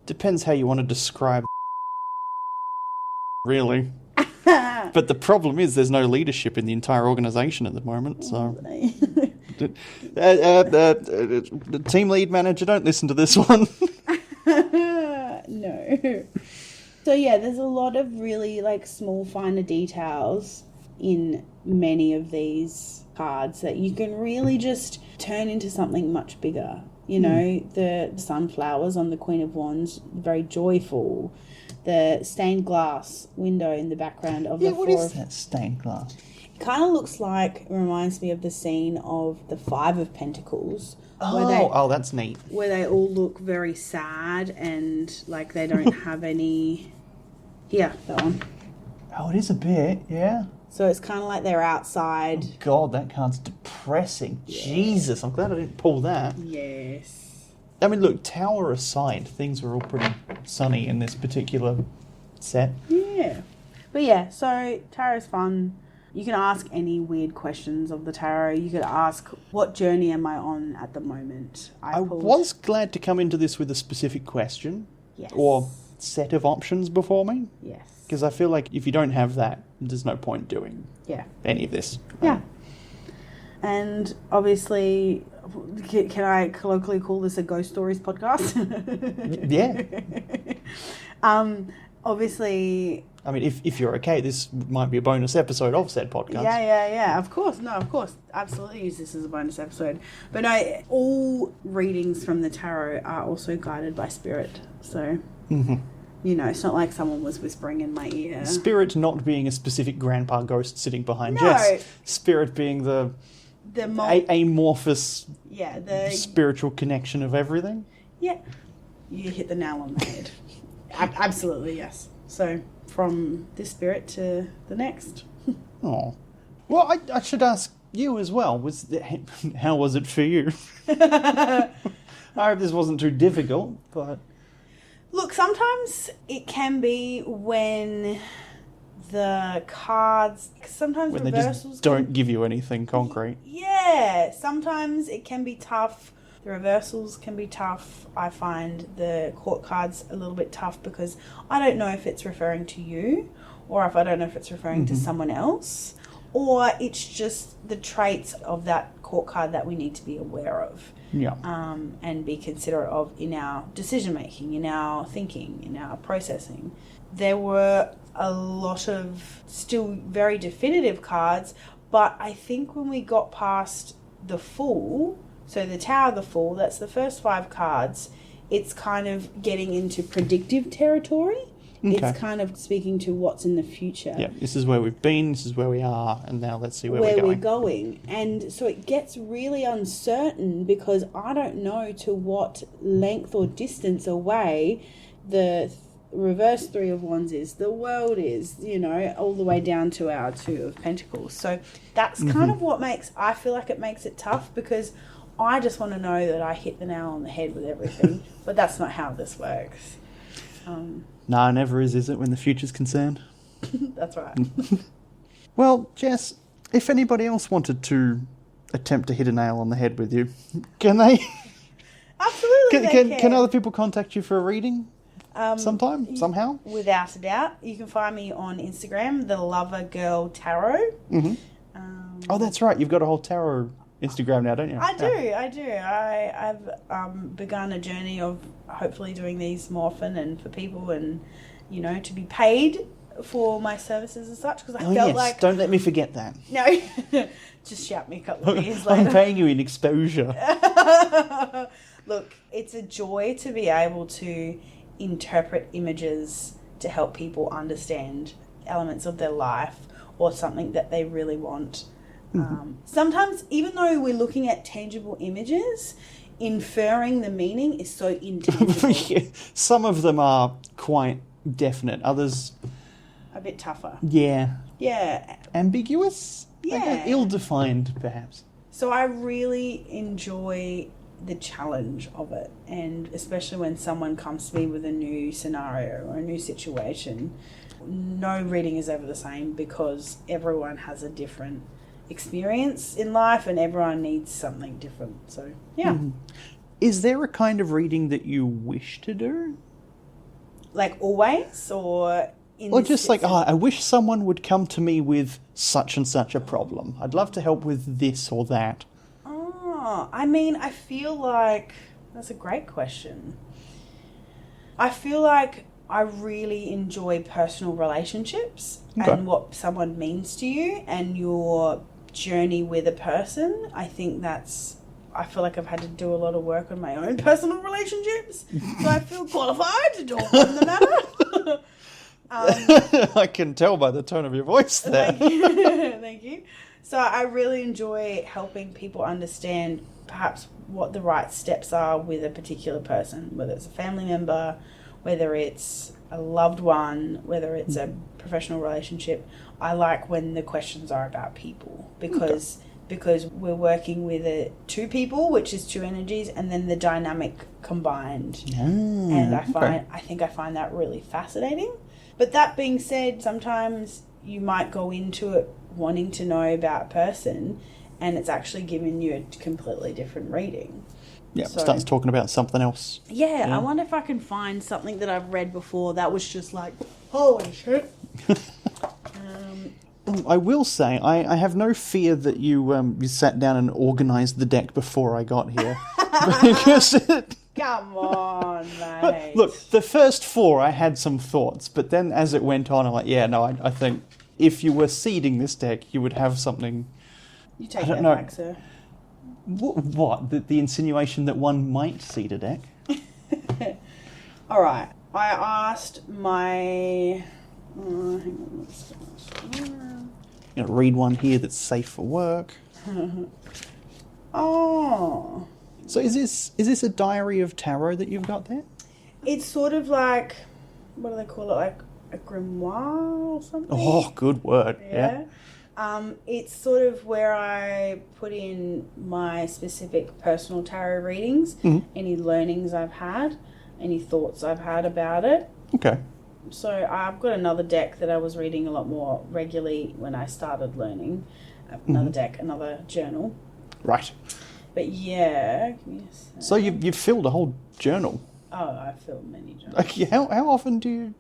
Depends how you want to describe really. But the problem is there's no leadership in the entire organisation at the moment, so... the team lead manager, don't listen to this one. No. So yeah, there's a lot of really like small finer details in many of these cards that you can really just turn into something much bigger. You know, the sunflowers on the Queen of Wands, very joyful. The stained glass window in the background of the what is that stained glass? It kind of looks like, reminds me of the scene of the Five of Pentacles. That's neat. Where they all look very sad and like they don't have any... Here, that one. Oh, it is a bit, yeah. So it's kind of like they're outside. Oh, God, that card's depressing. Yeah. Jesus, I'm glad I didn't pull that. Yes. I mean, look, tower aside, things are all pretty sunny in this particular set. Yeah. But yeah, so tarot's fun. You can ask any weird questions of the tarot. You could ask, what journey am I on at the moment? I was glad to come into this with a specific question. Yes. Or set of options before me. Yes. Because I feel like if you don't have that, there's no point doing any of this. Yeah. And obviously, can I colloquially call this a Ghost Stories podcast? Yeah. Obviously... I mean, if you're okay, this might be a bonus episode of said podcast. Yeah. Of course. No, of course. Absolutely use this as a bonus episode. But no, all readings from the tarot are also guided by spirit. So, you know, it's not like someone was whispering in my ear. Spirit not being a specific grandpa ghost sitting behind Jess. Spirit being the amorphous spiritual connection of everything. Yeah. You hit the nail on the head. Absolutely, yes. So, from this spirit to the next. Oh. Well, I should ask you as well. How was it for you? I hope this wasn't too difficult, but... Look, sometimes it can be when the cards... Sometimes when reversals... they just don't give you anything concrete. Yeah. Sometimes it can be tough. The reversals can be tough. I find the court cards a little bit tough because I don't know if it's referring to you or if I don't know if it's referring to someone else, or it's just the traits of that court card that we need to be aware of. Yeah. And be considerate of in our decision making, in our thinking, in our processing. There were a lot of still very definitive cards, but I think when we got past the Fool... So the Tower, the Fool, that's the first 5 cards. It's kind of getting into predictive territory. Okay. It's kind of speaking to what's in the future. Yeah, this is where we've been, this is where we are, and now let's see where we're going. And so it gets really uncertain because I don't know to what length or distance away the reverse 3 of Wands is, the World is, you know, all the way down to our 2 of Pentacles. So that's kind of what I feel like it makes it tough because... I just want to know that I hit the nail on the head with everything, but that's not how this works. No, never is it, when the future's concerned? That's right. Well, Jess, if anybody else wanted to attempt to hit a nail on the head with you, can they? Absolutely, can other people contact you for a reading sometime, somehow? Without a doubt. You can find me on Instagram, the Lover Girl Tarot. Oh, that's right. You've got a whole tarot... Instagram now, don't you? I do. I've begun a journey of hopefully doing these more often and for people and, you know, to be paid for my services and such, because I Oh, felt yes. like... Don't let me forget that. No, just shout me a couple of years later. I'm paying you in exposure. Look, it's a joy to be able to interpret images to help people understand elements of their life or something that they really want. Sometimes, even though we're looking at tangible images, inferring the meaning is so intangible. Some of them are quite definite. Others... A bit tougher. Yeah. Yeah. Ambiguous? Yeah. Like, ill-defined, perhaps. So I really enjoy the challenge of it, and especially when someone comes to me with a new scenario or a new situation. No reading is ever the same because everyone has a different experience in life and everyone needs something different. So, yeah. Is there a kind of reading that you wish to do? Like always, or... Or just like, I wish someone would come to me with such and such a problem. I'd love to help with this or that. Oh, I mean, I feel like... That's a great question. I feel like I really enjoy personal relationships and what someone means to you and your journey with a person. I think that's... I feel like I've had to do a lot of work on my own personal relationships, so I feel qualified to talk on the matter. I can tell by the tone of your voice there. Thank you. So I really enjoy helping people understand perhaps what the right steps are with a particular person, whether it's a family member, whether it's a loved one, whether it's a professional relationship. I like when the questions are about people because we're working with two people, which is two energies, and then the dynamic combined. And I think I find that really fascinating. But that being said, sometimes you might go into it wanting to know about a person and it's actually giving you a completely different reading. Yeah, so, starts talking about something else. Yeah, I wonder if I can find something that I've read before that was just like, holy shit. I will say, I have no fear that you sat down and organised the deck before I got here. Because come on, mate. Look, the first four I had some thoughts, but then as it went on, I'm like, I think if you were seeding this deck, you would have something... You take that back, sir. What? The insinuation that one might seed a deck? All right. I asked my... hang on. You know, read one here that's safe for work. Oh. So is this a diary of tarot that you've got there? It's sort of like, what do they call it? Like a grimoire or something? Oh, good word. Yeah. It's sort of where I put in my specific personal tarot readings, any learnings I've had, any thoughts I've had about it. Okay. So I've got another deck that I was reading a lot more regularly when I started learning. Another deck, another journal. Right. But yeah. Yes. So you've filled a whole journal. Oh, I've filled many journals. Okay, how often do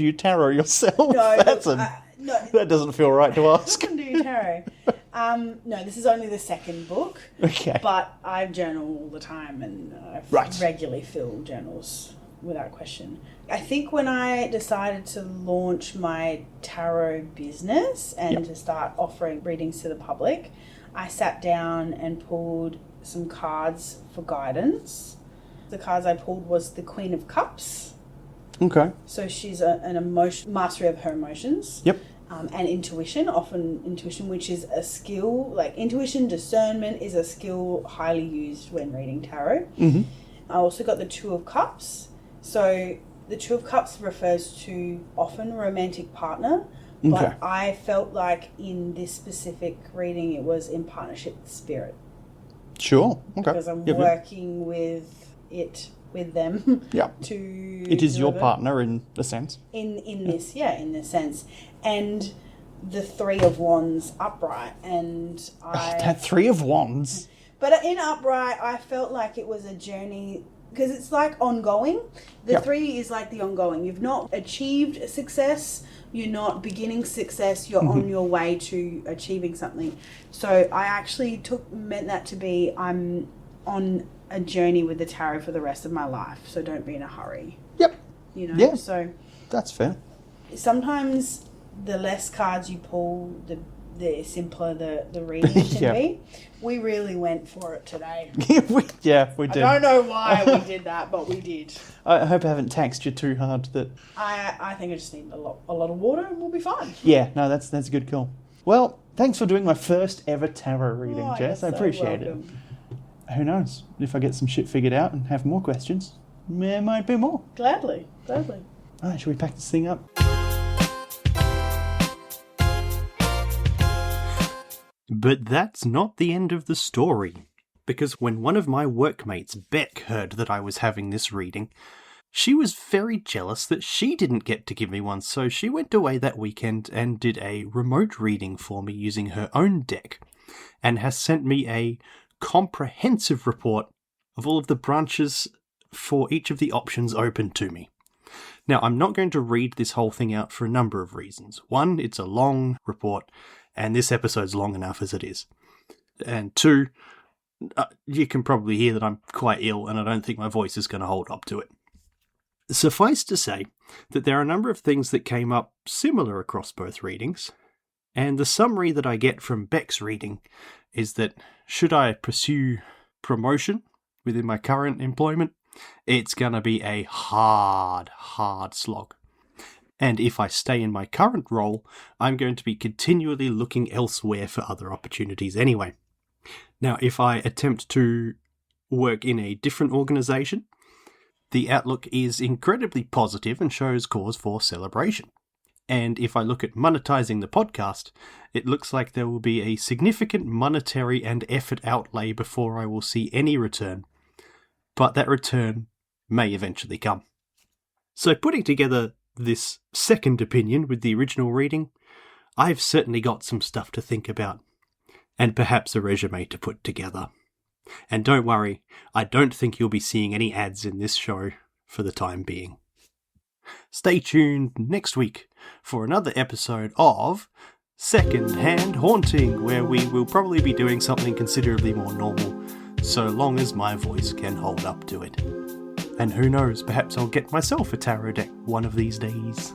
you tarot yourself? No, no, that doesn't feel right to ask. How often do you tarot? No, this is only the second book. Okay. But I journal all the time and I regularly fill journals without question. I think when I decided to launch my tarot business and to start offering readings to the public, I sat down and pulled some cards for guidance. The cards I pulled was the Queen of Cups. Okay. So she's an mastery of her emotions. Yep. And intuition, often intuition, which is a skill, like intuition, discernment is a skill highly used when reading tarot. I also got the Two of Cups. So the Two of Cups refers to often a romantic partner, but I felt like in this specific reading it was in partnership with spirit. Sure. Okay. Because I'm working with them. Yeah. It is your partner in a sense. In this sense. And the Three of Wands upright, and that Three of Wands. But in upright, I felt like it was a journey because it's like ongoing. The three is like the ongoing. You've not achieved success. You're not beginning success. You're on your way to achieving something. So I actually meant that to be I'm on a journey with the tarot for the rest of my life. So don't be in a hurry. Yep. You know. Yeah. So that's fair. sometimes the less cards you pull, the simpler the reading can be. We really went for it today. we did. I don't know why we did that, but we did. I hope I haven't taxed you too hard. That I think I just need a lot of water and we'll be fine. Yeah, no, that's a good call. Well, thanks for doing my first ever tarot reading, Jess. I appreciate it. Who knows? If I get some shit figured out and have more questions, there might be more. Gladly. All right, shall we pack this thing up? But that's not the end of the story, because when one of my workmates, Beck, heard that I was having this reading, she was very jealous that she didn't get to give me one, so she went away that weekend and did a remote reading for me using her own deck, and has sent me a comprehensive report of all of the branches for each of the options open to me. Now, I'm not going to read this whole thing out for a number of reasons. One, it's a long report, and this episode's long enough as it is. And two, you can probably hear that I'm quite ill, and I don't think my voice is going to hold up to it. Suffice to say that there are a number of things that came up similar across both readings, and the summary that I get from Beck's reading is that should I pursue promotion within my current employment, it's going to be a hard slog. And if I stay in my current role, I'm going to be continually looking elsewhere for other opportunities anyway. Now, if I attempt to work in a different organisation, the outlook is incredibly positive and shows cause for celebration. And if I look at monetising the podcast, it looks like there will be a significant monetary and effort outlay before I will see any return. But that return may eventually come. So putting together this second opinion with the original reading, I've certainly got some stuff to think about, and perhaps a resume to put together. And don't worry, I don't think you'll be seeing any ads in this show for the time being. Stay tuned next week for another episode of Second Hand Haunting, where we will probably be doing something considerably more normal, so long as my voice can hold up to it. And who knows, perhaps I'll get myself a tarot deck one of these days.